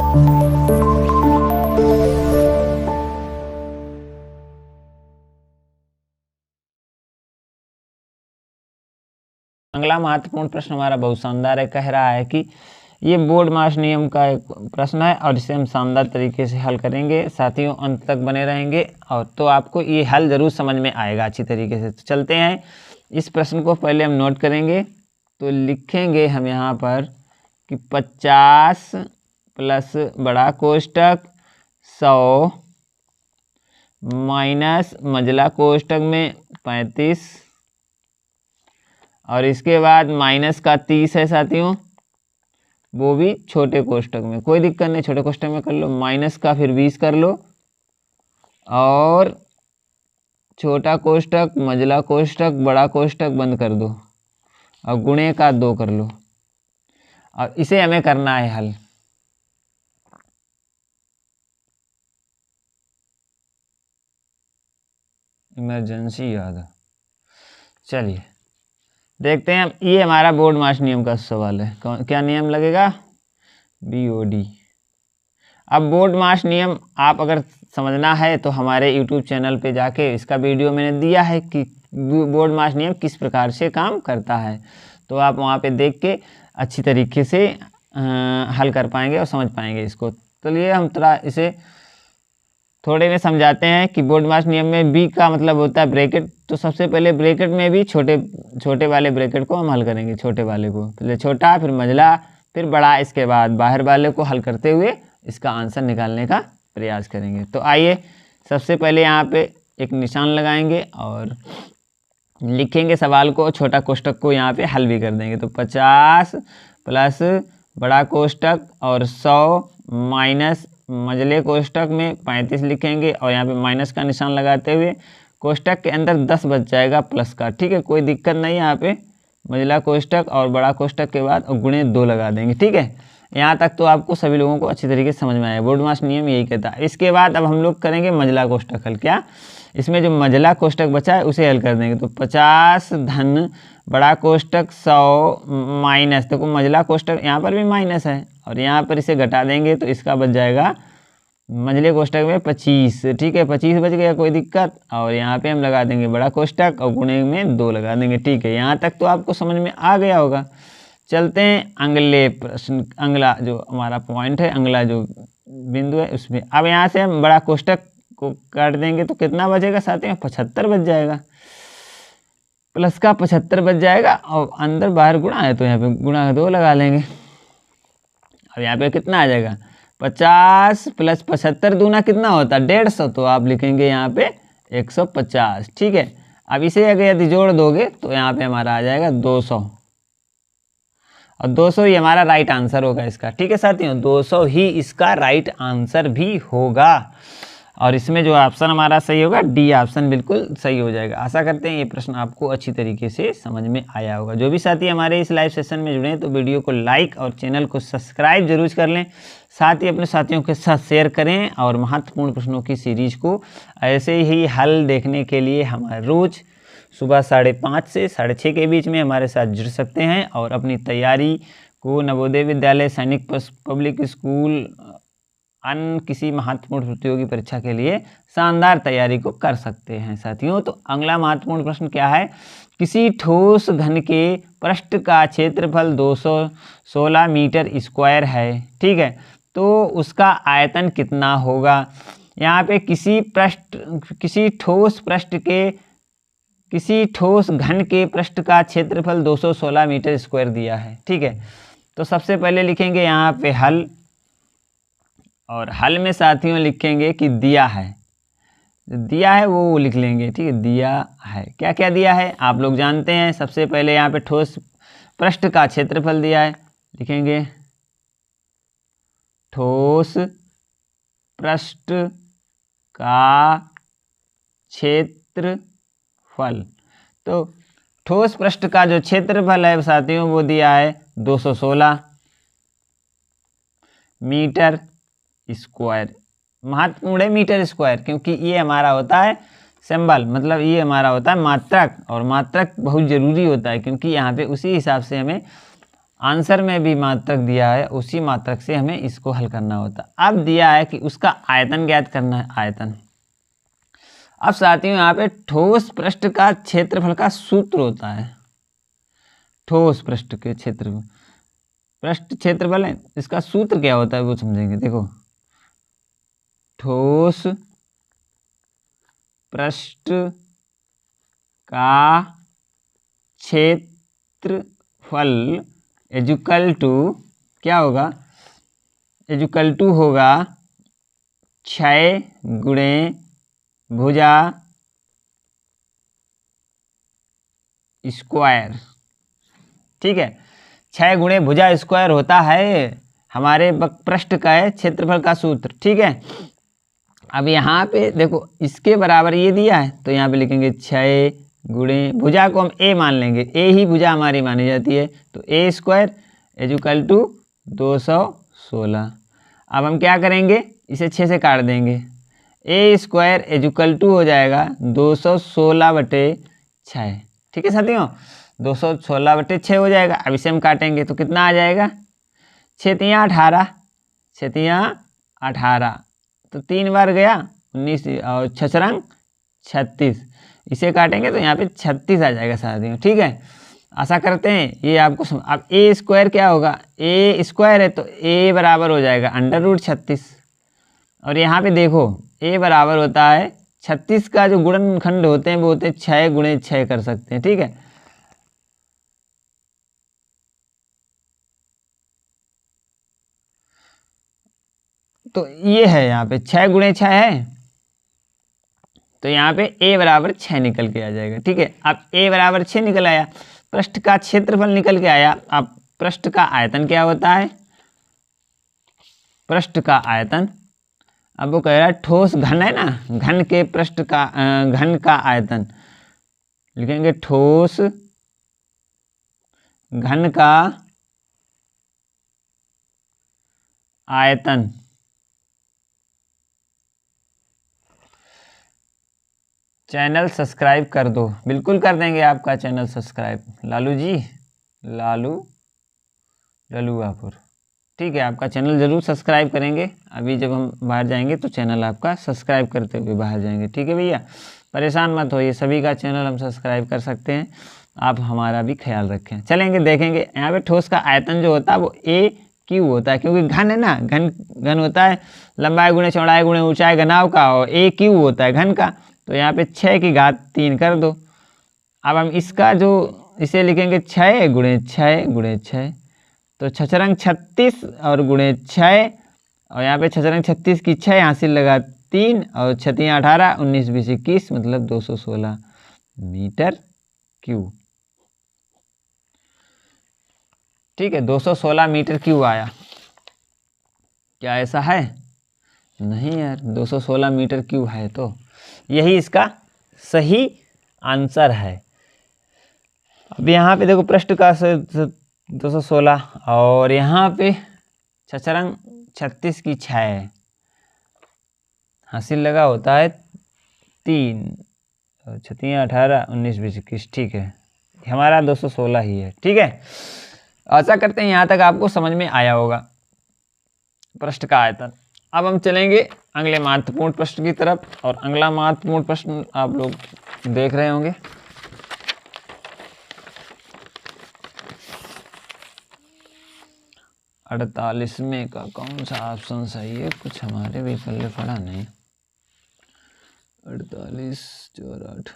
अगला महत्वपूर्ण प्रश्न हमारा बहुत शानदार है। कह रहा है कि ये बोर्ड मास नियम का एक प्रश्न है और इसे हम शानदार तरीके से हल करेंगे। साथियों अंत तक बने रहेंगे और तो आपको ये हल ज़रूर समझ में आएगा अच्छी तरीके से। तो चलते हैं, इस प्रश्न को पहले हम नोट करेंगे। तो लिखेंगे हम यहाँ पर कि 50 प्लस बड़ा कोष्टक 100 माइनस मझला कोष्टक में 35 और इसके बाद माइनस का 30 है साथियों, वो भी छोटे कोष्टक में। कोई दिक्कत नहीं, छोटे कोष्टक में कर लो। माइनस का फिर 20 कर लो और छोटा कोष्टक मझला कोष्टक बड़ा कोष्टक बंद कर दो और गुणे का 2 कर लो और इसे हमें करना है हल। इमरजेंसी याद है। चलिए देखते हैं, ये हमारा बोर्ड मास नियम का सवाल है। क्या नियम लगेगा? BOD। अब बोर्ड मास नियम आप अगर समझना है तो हमारे YouTube चैनल पे जाके इसका वीडियो मैंने दिया है कि बोर्ड मास नियम किस प्रकार से काम करता है, तो आप वहाँ पे देख के अच्छी तरीके से हल कर पाएंगे और समझ पाएंगे इसको। तो लिए हम थोड़ा इसे थोड़े में समझाते हैं कि बोर्ड मास नियम में B का मतलब होता है ब्रैकेट। तो सबसे पहले ब्रैकेट में भी छोटे वाले ब्रैकेट को हम हल करेंगे। छोटे वाले को पहले छोटा फिर मझला फिर बड़ा, इसके बाद बाहर वाले को हल करते हुए इसका आंसर निकालने का प्रयास करेंगे। तो आइए सबसे पहले यहाँ पे एक निशान लगाएंगे और लिखेंगे सवाल को। छोटा कोष्टक को यहाँ पे हल भी कर देंगे। तो 50 प्लस बड़ा कोष्टक और 100 माइनस मझले कोष्टक में 35 लिखेंगे और यहाँ पे माइनस का निशान लगाते हुए कोष्टक के अंदर 10 बच जाएगा प्लस का। ठीक है, कोई दिक्कत नहीं। यहाँ पे मझला कोष्टक और बड़ा कोष्टक के बाद और गुणे 2 लगा देंगे। ठीक है, यहाँ तक तो आपको सभी लोगों को अच्छी तरीके से समझ में आया। बोर्ड मास नियम यही कहता है। इसके बाद अब हम लोग करेंगे मझला कोष्टक हल। क्या इसमें जो मझला कोष्टक बचा है उसे हल कर देंगे। तो 50 धन बड़ा कोष्टक 100 माइनस, देखो मझला कोष्टक यहाँ पर भी माइनस है और यहाँ पर इसे घटा देंगे तो इसका बच जाएगा मझले कोष्टक में 25। ठीक है, 25 बच गया, कोई दिक्कत। और यहाँ पे हम लगा देंगे बड़ा कोष्टक और गुणे में 2 लगा देंगे। ठीक है, यहाँ तक तो आपको समझ में आ गया होगा। चलते हैं अगले प्रश्न, अगला जो हमारा पॉइंट है, अगला जो बिंदु है उसमें। अब यहाँ से हम बड़ा कोष्टक को काट देंगे तो कितना बचेगा साथियों? 75 बच जाएगा। प्लस का 75 बच जाएगा और अंदर बाहर गुणा है तो यहाँ पे गुणा 2 लगा लेंगे और यहाँ पे कितना आ जाएगा? 50 प्लस 75 दूना कितना होता है? 150। तो आप लिखेंगे यहाँ पे 150। ठीक है, अब इसे अगर यदि जोड़ दोगे तो यहाँ पे हमारा आ जाएगा 200 और 200 ही हमारा राइट आंसर होगा इसका। ठीक है साथियों, 200 ही इसका राइट आंसर भी होगा और इसमें जो ऑप्शन हमारा सही होगा D ऑप्शन बिल्कुल सही हो जाएगा। आशा करते हैं ये प्रश्न आपको अच्छी तरीके से समझ में आया होगा। जो भी साथी हमारे इस लाइव सेशन में जुड़े हैं तो वीडियो को लाइक और चैनल को सब्सक्राइब जरूर कर लें। साथ ही अपने साथियों के साथ शेयर करें और महत्वपूर्ण प्रश्नों की सीरीज को ऐसे ही हल देखने के लिए हमारे रोज़ सुबह 5:30 से 6:30 के बीच में हमारे साथ जुड़ सकते हैं और अपनी तैयारी को नवोदय विद्यालय, सैनिक पब्लिक स्कूल, अन्य किसी महत्वपूर्ण प्रतियोगी परीक्षा के लिए शानदार तैयारी को कर सकते हैं साथियों। तो अगला महत्वपूर्ण प्रश्न क्या है? किसी ठोस घन के पृष्ठ का क्षेत्रफल 216 मीटर स्क्वायर है। ठीक है, तो उसका आयतन कितना होगा? यहाँ पे किसी ठोस घन के पृष्ठ का क्षेत्रफल 216 मीटर स्क्वायर दिया है। ठीक है, तो सबसे पहले लिखेंगे यहाँ पे हल और हल में साथियों लिखेंगे कि दिया है वो लिख लेंगे। ठीक है, दिया है, क्या क्या दिया है आप लोग जानते हैं। सबसे पहले यहाँ पे ठोस पृष्ठ का क्षेत्रफल दिया है, लिखेंगे ठोस पृष्ठ का क्षेत्रफल। तो ठोस पृष्ठ का जो क्षेत्रफल है साथियों वो दिया है 216 मीटर स्क्वायर। महत्वपूर्ण है मीटर स्क्वायर, क्योंकि ये हमारा होता है सिंबल, मतलब ये हमारा होता है मात्रक और मात्रक बहुत ज़रूरी होता है क्योंकि यहाँ पे उसी हिसाब से हमें आंसर में भी मात्रक दिया है, उसी मात्रक से हमें इसको हल करना होता है। अब दिया है कि उसका आयतन ज्ञात करना है, आयतन। अब साथियों यहाँ पे ठोस पृष्ठ का क्षेत्रफल का सूत्र होता है। ठोस पृष्ठ के क्षेत्रफल, पृष्ठ क्षेत्रफल है, इसका सूत्र क्या होता है वो समझेंगे। देखो, ठोस पृष्ठ का क्षेत्रफल इक्वल टू क्या होगा, इक्वल टू होगा 6 गुणे भुजा स्क्वायर। ठीक है, 6 गुणे भुजा स्क्वायर होता है हमारे पृष्ठ का है क्षेत्रफल का सूत्र। ठीक है, अब यहाँ पे देखो इसके बराबर ये दिया है तो यहाँ पे लिखेंगे 6 गुणे भुजा को हम ए मान लेंगे, ए ही भुजा हमारी मानी जाती है, तो ए स्क्वायर इक्वल टू 216। अब हम क्या करेंगे, इसे 6 से काट देंगे, ए स्क्वायर इक्वल टू हो जाएगा 216/6। ठीक है साथियों, 216/6 हो जाएगा। अब इसे हम काटेंगे तो कितना आ जाएगा, 6 तियाँ 18, 6 तियाँ 18, तो 3 बार गया 19 और 6 रंग 36, इसे काटेंगे तो यहाँ पे 36 आ जाएगा साथियों। ठीक है, आशा करते हैं ये आपको अब ए स्क्वायर क्या होगा, ए स्क्वायर है तो ए बराबर हो जाएगा √36, और यहाँ पे देखो ए बराबर होता है 36 का जो गुणनखंड होते हैं वो होते हैं 6 गुणे 6 कर सकते हैं। ठीक है, तो ये है यहाँ पे 6 गुणे 6 है, तो यहाँ पे a बराबर 6 निकल के आ जाएगा। ठीक है, अब a बराबर 6 निकल आया, पृष्ठ का क्षेत्रफल निकल के आया। अब पृष्ठ का आयतन क्या होता है, पृष्ठ का आयतन, अब वो कह रहा है ठोस घन है ना, घन के पृष्ठ का घन का आयतन लिखेंगे, ठोस घन का आयतन। चैनल सब्सक्राइब कर दो, बिल्कुल कर देंगे आपका चैनल सब्सक्राइब, लालू जी, ललुआपुर। ठीक है, आपका चैनल ज़रूर सब्सक्राइब करेंगे। अभी जब हम बाहर जाएंगे तो चैनल आपका सब्सक्राइब करते हुए बाहर जाएंगे। ठीक है भैया, परेशान मत होइए, सभी का चैनल हम सब्सक्राइब कर सकते हैं, आप हमारा भी ख्याल रखें। चलेंगे देखेंगे यहाँ पे ठोस का आयतन जो होता है वो ए क्यू होता है, क्योंकि घन है ना, घन होता है लंबाई गुणे चौड़ाई गुणे ऊंचाई घनाव का, और ए क्यू होता है घन का, तो यहाँ पे 6 की घात 3 कर दो। अब हम इसका जो इसे लिखेंगे 6 गुणे 6 गुणे 6, तो 6 रंग 36 और गुणे 6, और यहाँ पे 6 रंग 36 की 6 हासिल लगा 3, और 6 तियाँ 18, 19 20 21, मतलब 216 मीटर क्यूब। ठीक है, 216 मीटर क्यूब आया। क्या ऐसा है, नहीं यार, 216 मीटर क्यूब है, तो यही इसका सही आंसर है। अब यहाँ पे देखो पृष्ठ का 216, और यहाँ पे 6 रंग 36 की 6 हासिल लगा होता है 3, और 6 तियाँ 18, 19 20 21। ठीक है, हमारा 216 ही है। ठीक है, आशा करते हैं यहाँ तक आपको समझ में आया होगा पृष्ठ का आयतन। अब हम चलेंगे अगले महत्वपूर्ण प्रश्न की तरफ, और अगला महत्वपूर्ण प्रश्न आप लोग देख रहे होंगे। अड़तालीसवें का कौन सा ऑप्शन सही है, कुछ हमारे भी पल्ले पड़ा नहीं। 48 और 8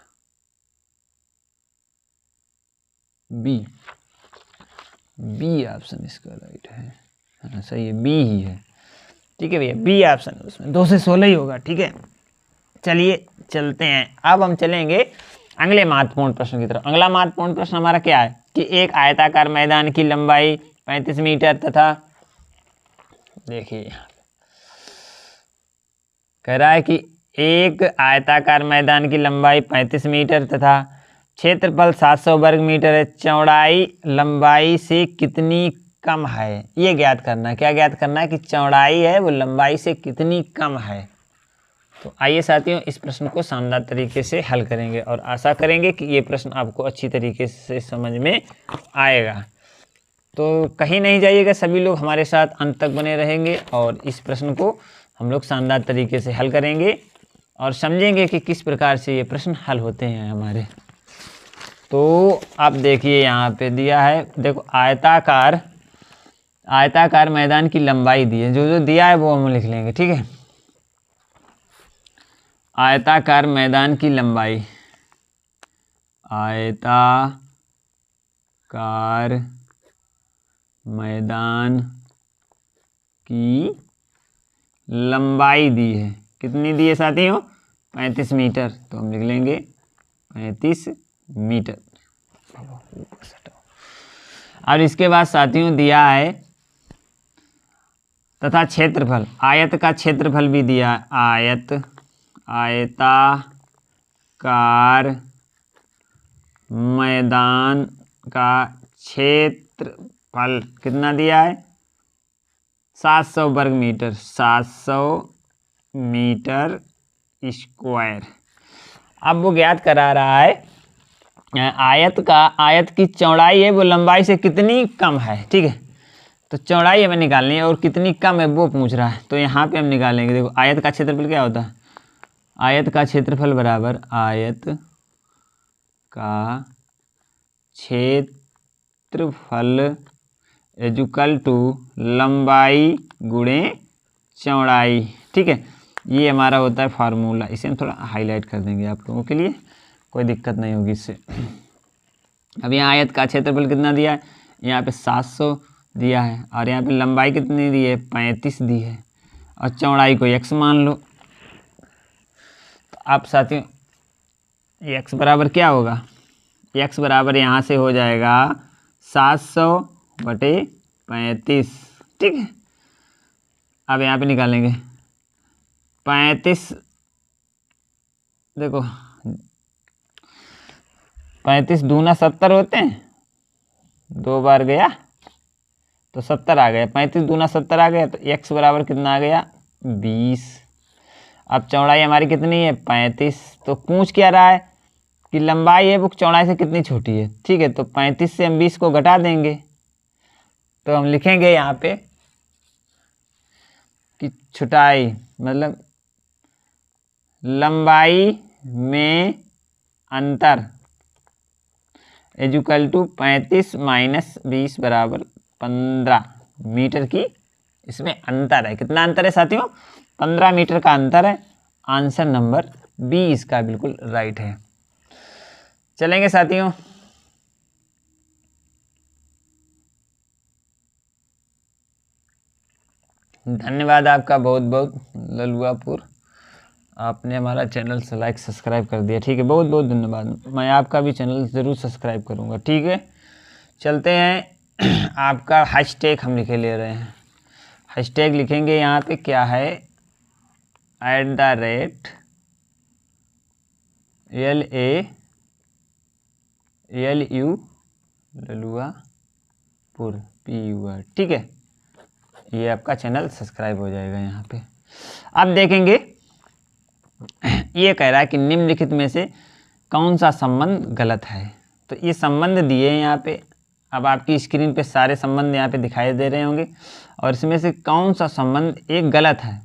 बी ऑप्शन इसका राइट है। हाँ सही है, बी ही है। ठीक है भैया, बी ऑप्शन है, उसमें 2 से 16 ही होगा। ठीक है, चलिए चलते हैं। अब हम चलेंगे अगले महत्वपूर्ण प्रश्न की तरफ। अगला महत्वपूर्ण प्रश्न हमारा क्या है कि एक आयताकार मैदान की लंबाई 35 मीटर तथा, देखिए कह रहा है कि एक आयताकार मैदान की लंबाई 35 मीटर तथा क्षेत्रफल 700 वर्ग मीटर है, चौड़ाई लंबाई से कितनी कम है, ये ज्ञात करना है। क्या ज्ञात करना है कि चौड़ाई है वो लंबाई से कितनी कम है। तो आइए साथियों, इस प्रश्न को शानदार तरीके से हल करेंगे, और आशा करेंगे कि ये प्रश्न आपको अच्छी तरीके से समझ में आएगा। तो कहीं नहीं जाइएगा, सभी लोग हमारे साथ अंत तक बने रहेंगे और इस प्रश्न को हम लोग शानदार तरीके से हल करेंगे और समझेंगे कि किस प्रकार से ये प्रश्न हल होते हैं हमारे। तो आप देखिए यहाँ पे दिया है, देखो आयताकार मैदान की लंबाई दी है, जो जो दिया है वो हम लिख लेंगे, ठीक है। आयताकार मैदान की लंबाई, आयताकार मैदान की लंबाई दी है, कितनी दी है साथियों? 35 मीटर। तो हम लिख लेंगे 35 मीटर। और इसके बाद साथियों दिया है तथा क्षेत्रफल, आयत का क्षेत्रफल भी दिया है। आयताकार मैदान का क्षेत्रफल कितना दिया है? 700 वर्ग मीटर, 700 मीटर स्क्वायर। अब वो ज्ञात करा रहा है आयत की चौड़ाई है वो लंबाई से कितनी कम है, ठीक है। तो चौड़ाई हमें निकालनी है और कितनी कम है वो पूछ रहा है, तो यहाँ पे हम निकालेंगे। देखो आयत का क्षेत्रफल क्या होता है? आयत का क्षेत्रफल बराबर आयत का क्षेत्रफल इक्वल टू लंबाई गुणे चौड़ाई, ठीक है। ये हमारा होता है फार्मूला। इसे हम थोड़ा हाईलाइट कर देंगे आप लोगों के लिए, कोई दिक्कत नहीं होगी इससे। अब यहाँ आयत का क्षेत्रफल कितना दिया है? यहाँ पे 700 दिया है और यहाँ पे लंबाई कितनी दी है? 35 दी है और चौड़ाई को x मान लो। तो आप साथियों x बराबर क्या होगा? x बराबर यहाँ से हो जाएगा 700/35, ठीक है। अब यहाँ पे निकालेंगे 35, देखो 35 दूना 70 होते हैं, 2 बार गया तो 70 आ गया, 35 दूना 70 आ गया, तो x बराबर कितना आ गया? 20। अब चौड़ाई हमारी कितनी है? 35। तो पूछ क्या रहा है कि लंबाई है वो चौड़ाई से कितनी छोटी है, ठीक है। तो 35 से हम 20 को घटा देंगे, तो हम लिखेंगे यहाँ पे कि छुटाई मतलब लंबाई में अंतर इक्वल टू 35 माइनस 20 बराबर 15 मीटर की इसमें अंतर है। कितना अंतर है साथियों? 15 मीटर का अंतर है। आंसर नंबर बी इसका बिल्कुल राइट है। चलेंगे साथियों, धन्यवाद आपका बहुत बहुत ललुआपुर, आपने हमारा चैनल से लाइक सब्सक्राइब कर दिया, ठीक है। बहुत बहुत धन्यवाद। मैं आपका भी चैनल ज़रूर सब्सक्राइब करूँगा, ठीक है। चलते हैं, आपका हैशटैग हम लिखे ले रहे हैं। हैशटैग लिखेंगे यहाँ पे क्या है? @LALU ललुआपुर PUR, ठीक है। ये आपका चैनल सब्सक्राइब हो जाएगा यहाँ पे। अब देखेंगे, ये कह रहा है कि निम्नलिखित में से कौन सा संबंध गलत है। तो ये संबंध दिए हैं यहाँ पे, अब आपकी स्क्रीन पे सारे संबंध यहाँ पे दिखाई दे रहे होंगे और इसमें से कौन सा संबंध एक गलत है।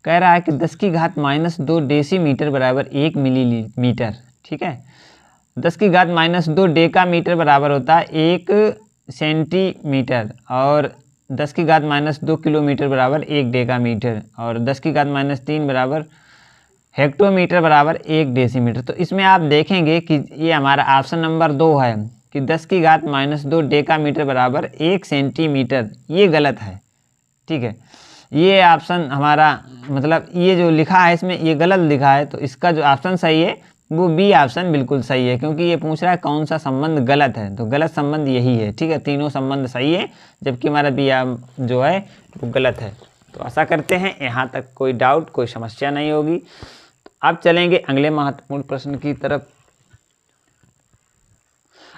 कह रहा है कि 10⁻² डेसीमीटर बराबर 1 मिलीमीटर, ठीक है। 10⁻² डेकामीटर बराबर होता है 1 सेंटीमीटर और 10⁻² किलोमीटर बराबर 1 डेकामीटर और 10⁻³ बराबर हेक्टोमीटर बराबर 1 डेसीमीटर। तो इसमें आप देखेंगे कि ये हमारा ऑप्शन नंबर 2 है कि 10⁻² डेकामीटर बराबर 1 सेंटीमीटर, ये गलत है, ठीक है। ये ऑप्शन हमारा मतलब ये जो लिखा है इसमें ये गलत लिखा है, तो इसका जो ऑप्शन सही है वो बी ऑप्शन बिल्कुल सही है, क्योंकि ये पूछ रहा है कौन सा संबंध गलत है। तो गलत संबंध यही है, ठीक है। तीनों संबंध सही है जबकि हमारा बी जो है वो गलत है। तो आशा करते हैं यहाँ तक कोई डाउट, कोई समस्या नहीं होगी। तो अब चलेंगे अगले महत्वपूर्ण प्रश्न की तरफ।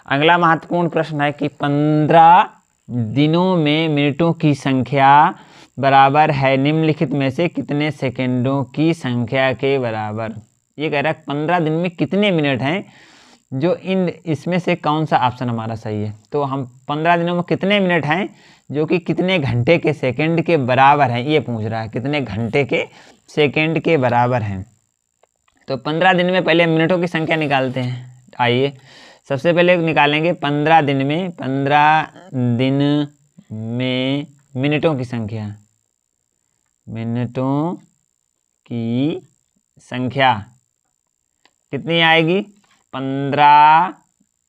अगला महत्वपूर्ण प्रश्न है कि 15 दिनों में मिनटों की संख्या बराबर है निम्नलिखित में से कितने सेकंडों की संख्या के बराबर। ये कह रहा है 15 दिन में कितने मिनट हैं जो इन इसमें से कौन सा ऑप्शन हमारा सही है। तो हम 15 दिनों में कितने मिनट हैं जो कि कितने घंटे के सेकंड के बराबर हैं, ये पूछ रहा है, कितने घंटे के सेकंड के बराबर हैं। तो 15 दिन में पहले मिनटों की संख्या निकालते हैं। आइए सबसे पहले निकालेंगे 15 दिन में, 15 दिन में मिनटों की संख्या, मिनटों की संख्या कितनी आएगी, 15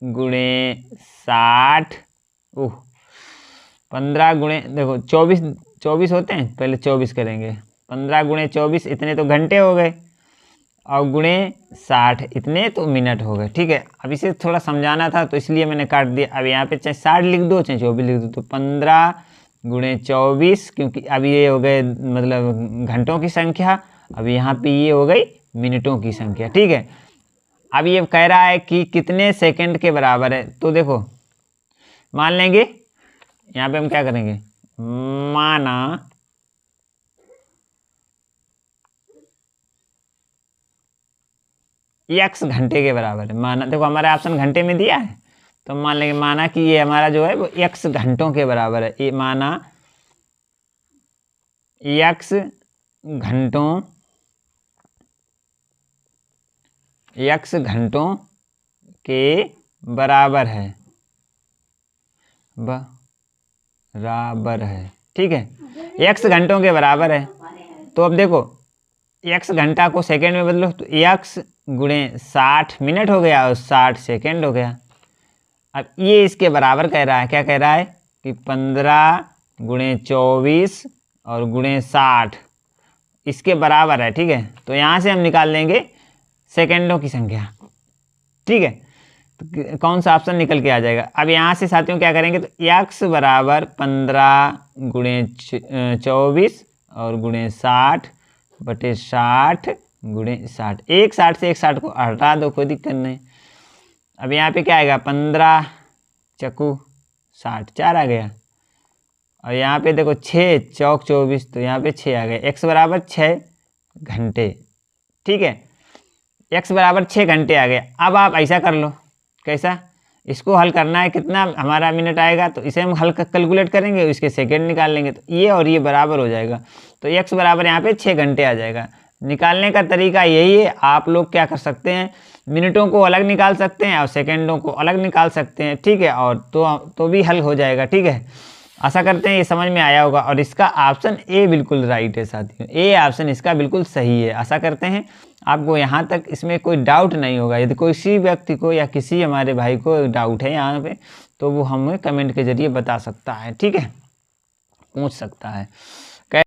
गुणे 60, 15 गुणे, देखो 24 होते हैं, पहले 24 करेंगे, 15 गुणे 24 इतने तो घंटे हो गए, और गुणे 60 इतने तो मिनट हो गए। ठीक है, अब इसे थोड़ा समझाना था तो इसलिए मैंने काट दिया। अब यहाँ पे चाहे 60 लिख दो चाहे 24 लिख दो, तो 15 गुणे 24, क्योंकि अब ये हो गए मतलब घंटों की संख्या, अब यहाँ पे ये हो गई मिनटों की संख्या। ठीक है, अब ये कह रहा है कि कितने सेकंड के बराबर है। तो देखो मान लेंगे, यहाँ पे हम क्या करेंगे, माना x घंटे के बराबर है। माना, देखो हमारा ऑप्शन घंटे में दिया है, तो मान लेंगे माना कि ये हमारा जो है वो x घंटों के बराबर है। ये माना x घंटों के बराबर है, बराबर है। ठीक है, x घंटों के बराबर है। तो अब देखो x घंटा को सेकंड में बदलो, तो x गुणे 60 मिनट हो गया और 60 सेकंड हो गया। अब ये इसके बराबर कह रहा है, क्या कह रहा है कि 15 गुणे 24 और गुणे 60 इसके बराबर है। ठीक है, तो यहाँ से हम निकाल लेंगे सेकंडों की संख्या। ठीक है, तो कौन सा ऑप्शन निकल के आ जाएगा। अब यहाँ से साथियों क्या करेंगे, तो x बराबर 15 गुणे 24 और गुणे 60 बटे 60 गुणे 60। एक 60 से एक 60 को हटा दो, कोई दिक्कत नहीं। अब यहाँ पे क्या आएगा, 15 चक्कू 60, 4 आ गया, और यहाँ पे देखो 6 चौक 24, तो यहाँ पे 6 आ गए। x बराबर 6 घंटे। ठीक है, x बराबर 6 घंटे आ गए। अब आप ऐसा कर लो, कैसा, इसको हल करना है, कितना हमारा मिनट आएगा, तो इसे हम हल कैलकुलेट करेंगे, इसके सेकंड निकाल लेंगे, तो ये और ये बराबर हो जाएगा। तो x बराबर यहाँ पे 6 घंटे आ जाएगा। निकालने का तरीका यही है। आप लोग क्या कर सकते हैं, मिनटों को अलग निकाल सकते हैं और सेकंडों को अलग निकाल सकते हैं। ठीक है, और तो भी हल हो जाएगा। ठीक है, आशा करते हैं ये समझ में आया होगा। और इसका ऑप्शन ए बिल्कुल राइट है साथियों, ए ऑप्शन इसका बिल्कुल सही है। आशा करते हैं आपको यहाँ तक इसमें कोई डाउट नहीं होगा। यदि किसी व्यक्ति को या किसी हमारे भाई को डाउट है यहाँ पे, तो वो हमें कमेंट के जरिए बता सकता है। ठीक है, पूछ सकता है।